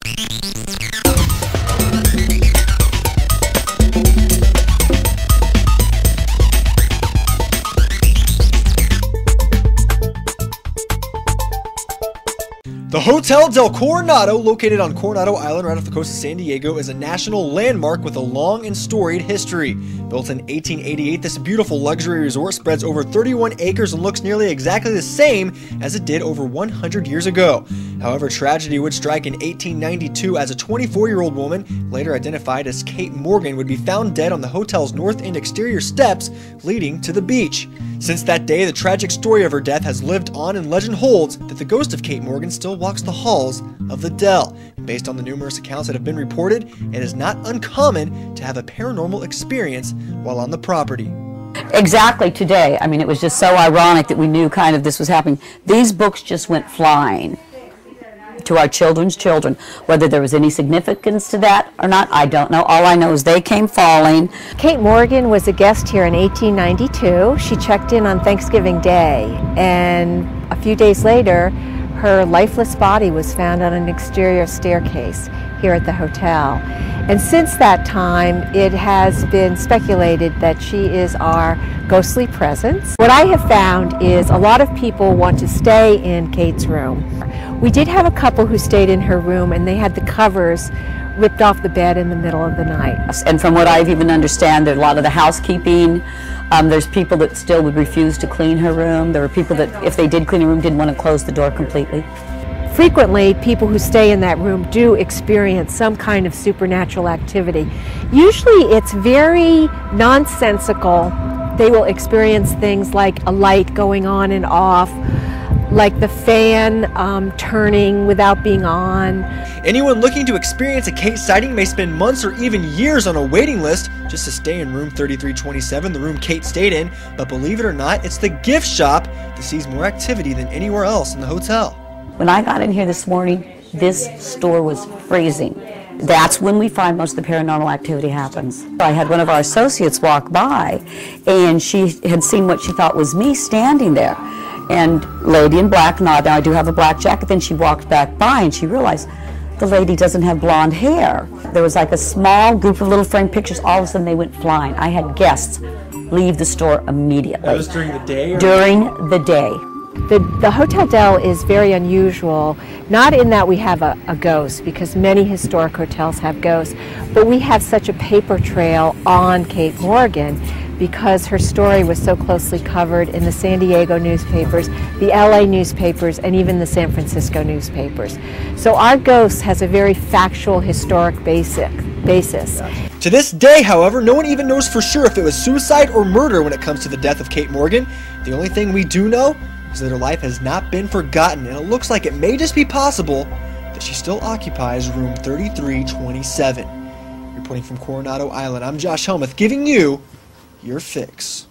The Hotel del Coronado, located on Coronado Island right off the coast of San Diego, is a national landmark with a long and storied history. Built in 1888, this beautiful luxury resort spreads over 31 acres and looks nearly exactly the same as it did over 100 years ago. However, tragedy would strike in 1892 as a 24-year-old woman, later identified as Kate Morgan, would be found dead on the hotel's north end exterior steps leading to the beach. Since that day, the tragic story of her death has lived on, and legend holds that the ghost of Kate Morgan still walks the halls of the Del. Based on the numerous accounts that have been reported, it is not uncommon to have a paranormal experience while on the property. Exactly today. I mean, it was just so ironic that we knew kind of this was happening. These books just went flying to our children's children. Whether there was any significance to that or not, I don't know. All I know is they came falling. Kate Morgan was a guest here in 1892. She checked in on Thanksgiving Day, and a few days later, her lifeless body was found on an exterior staircase here at the hotel. And since that time, it has been speculated that she is our ghostly presence. What I have found is a lot of people want to stay in Kate's room. We did have a couple who stayed in her room, and they had the covers ripped off the bed in the middle of the night. And from what I've even understand, there's a lot of the housekeeping. There's people that still would refuse to clean her room. There were people that, if they did clean her room, didn't want to close the door completely. Frequently, people who stay in that room do experience some kind of supernatural activity. Usually it's very nonsensical. They will experience things like a light going on and off, like the fan turning without being on. Anyone looking to experience a Kate sighting may spend months or even years on a waiting list just to stay in room 3327, the room Kate stayed in. But believe it or not, it's the gift shop that sees more activity than anywhere else in the hotel. When I got in here this morning, this store was freezing. That's when we find most of the paranormal activity happens. I had one of our associates walk by, and she had seen what she thought was me standing there. And lady in black, now I do have a black jacket, then she walked back by and she realized the lady doesn't have blonde hair. There was like a small group of little framed pictures, all of a sudden they went flying. I had guests leave the store immediately. That was during the day? During the day. The Hotel Del is very unusual, not in that we have a ghost, because many historic hotels have ghosts, but we have such a paper trail on Kate Morgan because her story was so closely covered in the San Diego newspapers, the LA newspapers, and even the San Francisco newspapers. So our ghost has a very factual, historic basis. To this day, however, no one even knows for sure if it was suicide or murder when it comes to the death of Kate Morgan. The only thing we do know is that her life has not been forgotten, and it looks like it may just be possible that she still occupies room 3327. Reporting from Coronado Island, I'm Josh Helmuth, giving you your fix.